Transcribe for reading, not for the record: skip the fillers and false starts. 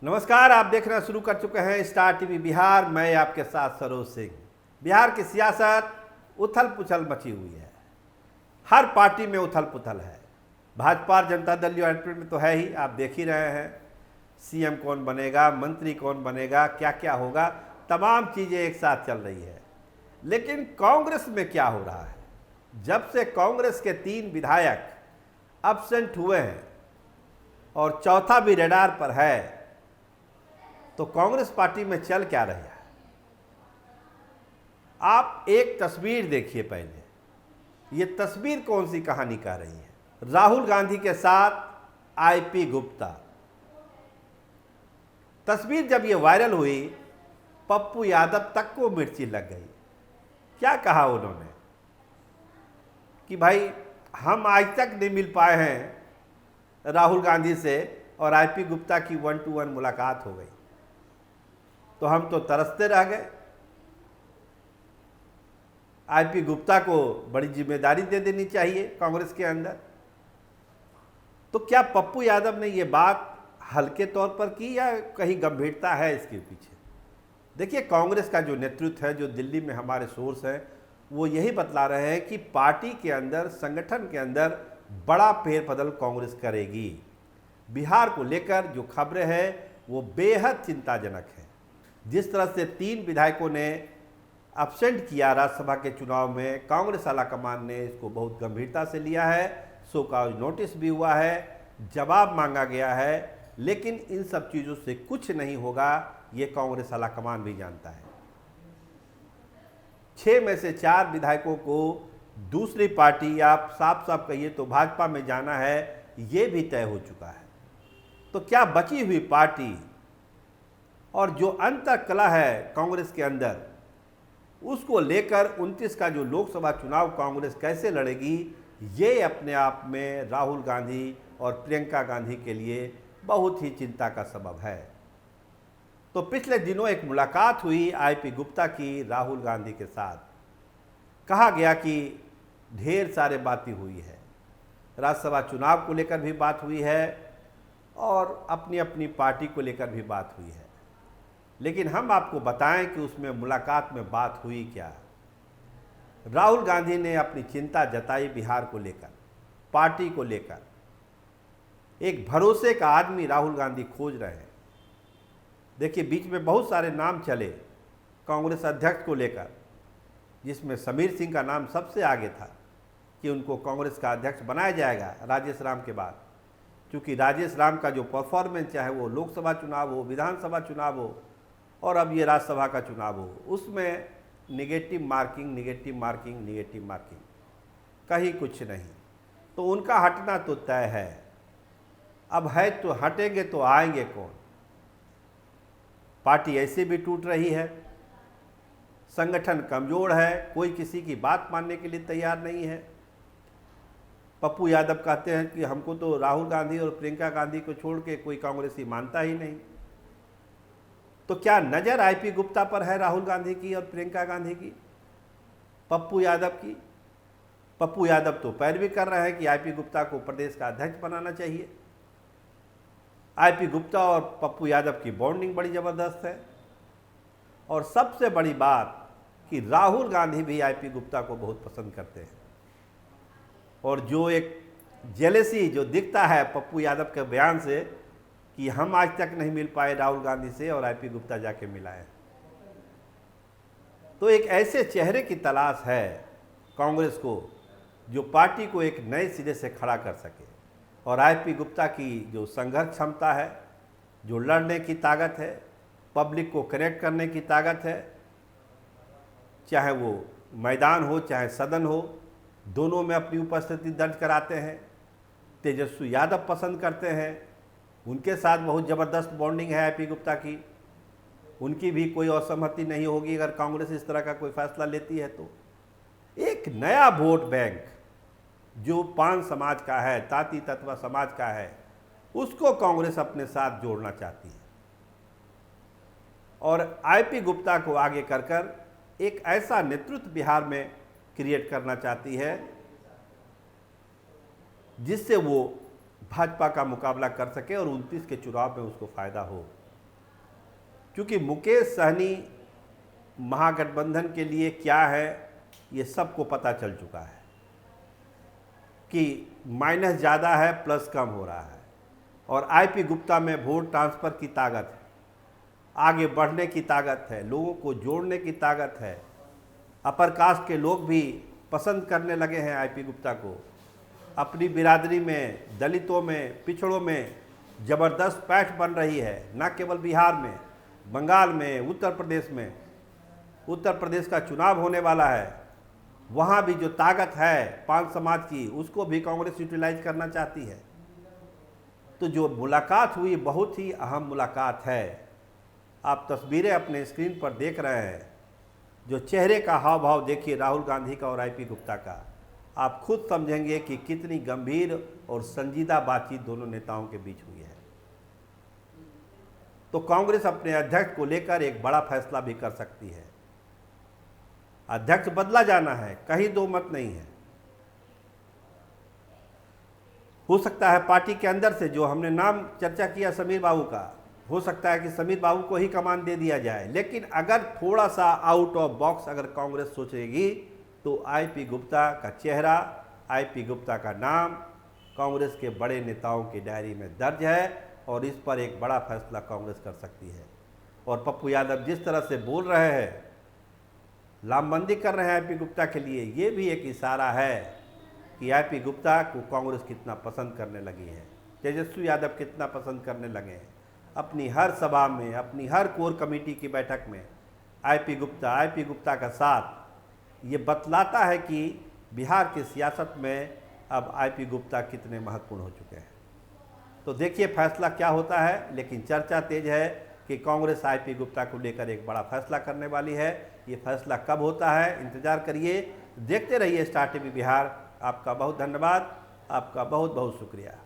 नमस्कार, आप देखना शुरू कर चुके हैं स्टार टीवी बिहार। मैं आपके साथ सरोज सिंह। बिहार की सियासत उथल पुथल मची हुई है, हर पार्टी में उथल पुथल है। भाजपा जनता दल यूनाइटेड में तो है ही, आप देख ही रहे हैं। सीएम कौन बनेगा, मंत्री कौन बनेगा, क्या क्या होगा, तमाम चीज़ें एक साथ चल रही है। लेकिन कांग्रेस में क्या हो रहा है? जब से कांग्रेस के 3 विधायक एब्सेंट हुए हैं और चौथा भी रडार पर है, तो कांग्रेस पार्टी में चल क्या रहा है? आप एक तस्वीर देखिए पहले। ये तस्वीर कौन सी कहानी कह रही है? राहुल गांधी के साथ आईपी गुप्ता। तस्वीर जब ये वायरल हुई, पप्पू यादव तक को मिर्ची लग गई। क्या कहा उन्होंने कि भाई हम आज तक नहीं मिल पाए हैं राहुल गांधी से, और आईपी गुप्ता की 1-to-1 मुलाकात हो गई तो हम तो तरसते रह गए। आईपी गुप्ता को बड़ी जिम्मेदारी दे देनी चाहिए कांग्रेस के अंदर। तो क्या पप्पू यादव ने ये बात हल्के तौर पर की या कहीं गंभीरता है इसके पीछे? देखिए, कांग्रेस का जो नेतृत्व है, जो दिल्ली में हमारे सोर्स हैं, वो यही बतला रहे हैं कि पार्टी के अंदर, संगठन के अंदर बड़ा फेरबदल कांग्रेस करेगी। बिहार को लेकर जो खबरें हैं वो बेहद चिंताजनक है। जिस तरह से 3 विधायकों ने एब्सेंट किया राज्यसभा के चुनाव में, कांग्रेस आलाकमान ने इसको बहुत गंभीरता से लिया है। शो कॉज नोटिस भी हुआ है, जवाब मांगा गया है, लेकिन इन सब चीज़ों से कुछ नहीं होगा, ये कांग्रेस आलाकमान भी जानता है। 6 में से 4 विधायकों को दूसरी पार्टी, आप साफ साफ कहिए तो भाजपा में जाना है, ये भी तय हो चुका है। तो क्या बची हुई पार्टी और जो अंतःकलह है कांग्रेस के अंदर, उसको लेकर 29 का जो लोकसभा चुनाव कांग्रेस कैसे लड़ेगी, ये अपने आप में राहुल गांधी और प्रियंका गांधी के लिए बहुत ही चिंता का सबब है। तो पिछले दिनों एक मुलाकात हुई आईपी गुप्ता की राहुल गांधी के साथ। कहा गया कि ढेर सारे बातें हुई है, राज्यसभा चुनाव को लेकर भी बात हुई है और अपनी अपनी पार्टी को लेकर भी बात हुई है। लेकिन हम आपको बताएं कि उसमें मुलाकात में बात हुई क्या। राहुल गांधी ने अपनी चिंता जताई बिहार को लेकर, पार्टी को लेकर। एक भरोसे का आदमी राहुल गांधी खोज रहे हैं। देखिए, बीच में बहुत सारे नाम चले कांग्रेस अध्यक्ष को लेकर, जिसमें समीर सिंह का नाम सबसे आगे था कि उनको कांग्रेस का अध्यक्ष बनाया जाएगा राजेश राम के बाद। क्योंकि राजेश राम का जो परफॉर्मेंस, चाहे वो लोकसभा चुनाव हो, विधानसभा चुनाव हो और अब ये राज्यसभा का चुनाव हो, उसमें निगेटिव मार्किंग, कहीं कुछ नहीं। तो उनका हटना तो तय है। अब है तो हटेंगे तो आएंगे कौन? पार्टी ऐसे भी टूट रही है, संगठन कमज़ोर है, कोई किसी की बात मानने के लिए तैयार नहीं है। पप्पू यादव कहते हैं कि हमको तो राहुल गांधी और प्रियंका गांधी को छोड़ के कोई कांग्रेसी मानता ही नहीं। तो क्या नज़र आईपी गुप्ता पर है राहुल गांधी की और प्रियंका गांधी की, पप्पू यादव की? पप्पू यादव तो पैरवी कर रहे हैं कि आईपी गुप्ता को प्रदेश का अध्यक्ष बनाना चाहिए। आईपी गुप्ता और पप्पू यादव की बॉन्डिंग बड़ी ज़बरदस्त है। और सबसे बड़ी बात कि राहुल गांधी भी आईपी गुप्ता को बहुत पसंद करते हैं। और जो एक जेलेसी जो दिखता है पप्पू यादव के बयान से कि हम आज तक नहीं मिल पाए राहुल गांधी से और आईपी गुप्ता जाके मिला है, तो एक ऐसे चेहरे की तलाश है कांग्रेस को जो पार्टी को एक नए सिरे से खड़ा कर सके। और आईपी गुप्ता की जो संघर्ष क्षमता है, जो लड़ने की ताकत है, पब्लिक को कनेक्ट करने की ताकत है, चाहे वो मैदान हो चाहे सदन हो, दोनों में अपनी उपस्थिति दर्ज कराते हैं। तेजस्वी यादव पसंद करते हैं, उनके साथ बहुत ज़बरदस्त बॉन्डिंग है आईपी गुप्ता की। उनकी भी कोई असहमति नहीं होगी अगर कांग्रेस इस तरह का कोई फैसला लेती है। तो एक नया वोट बैंक जो पान समाज का है, ताती तत्वा समाज का है, उसको कांग्रेस अपने साथ जोड़ना चाहती है और आईपी गुप्ता को आगे कर एक ऐसा नेतृत्व बिहार में क्रिएट करना चाहती है जिससे वो भाजपा का मुकाबला कर सके और 29 के चुनाव में उसको फ़ायदा हो। क्योंकि मुकेश सहनी महागठबंधन के लिए क्या है ये सबको पता चल चुका है कि माइनस ज़्यादा है, प्लस कम हो रहा है। और आईपी गुप्ता में वोट ट्रांसफ़र की ताकत है, आगे बढ़ने की ताकत है, लोगों को जोड़ने की ताकत है। अपर कास्ट के लोग भी पसंद करने लगे हैं आईपी गुप्ता को। अपनी बिरादरी में, दलितों में, पिछड़ों में ज़बरदस्त पैठ बन रही है, न केवल बिहार में, बंगाल में, उत्तर प्रदेश में। उत्तर प्रदेश का चुनाव होने वाला है, वहाँ भी जो ताकत है पांच समाज की, उसको भी कांग्रेस यूटिलाइज करना चाहती है। तो जो मुलाकात हुई बहुत ही अहम मुलाकात है। आप तस्वीरें अपने स्क्रीन पर देख रहे हैं, जो चेहरे का हाव भाव देखिए राहुल गांधी का और आईपी गुप्ता का, आप खुद समझेंगे कि कितनी गंभीर और संजीदा बातचीत दोनों नेताओं के बीच हुई है। तो कांग्रेस अपने अध्यक्ष को लेकर एक बड़ा फैसला भी कर सकती है। अध्यक्ष बदला जाना है, कहीं दो मत नहीं है। हो सकता है पार्टी के अंदर से, जो हमने नाम चर्चा किया समीर बाबू का, हो सकता है कि समीर बाबू को ही कमान दे दिया जाए। लेकिन अगर थोड़ा सा आउट ऑफ बॉक्स अगर कांग्रेस सोचेगी तो आईपी गुप्ता का चेहरा, आईपी गुप्ता का नाम कांग्रेस के बड़े नेताओं की डायरी में दर्ज है और इस पर एक बड़ा फैसला कांग्रेस कर सकती है। और पप्पू यादव जिस तरह से बोल रहे हैं, लामबंदी कर रहे हैं आईपी गुप्ता के लिए, ये भी एक इशारा है कि आईपी गुप्ता को कांग्रेस कितना पसंद करने लगी है, तेजस्वी यादव कितना पसंद करने लगे हैं। अपनी हर सभा में, अपनी हर कोर कमेटी की बैठक में आईपी गुप्ता का साथ, ये बतलाता है कि बिहार की सियासत में अब आईपी गुप्ता कितने महत्वपूर्ण हो चुके हैं। तो देखिए फैसला क्या होता है, लेकिन चर्चा तेज है कि कांग्रेस आईपी गुप्ता को लेकर एक बड़ा फैसला करने वाली है। ये फैसला कब होता है, इंतजार करिए, देखते रहिए स्टार टीवी बिहार। आपका बहुत धन्यवाद, आपका बहुत बहुत शुक्रिया।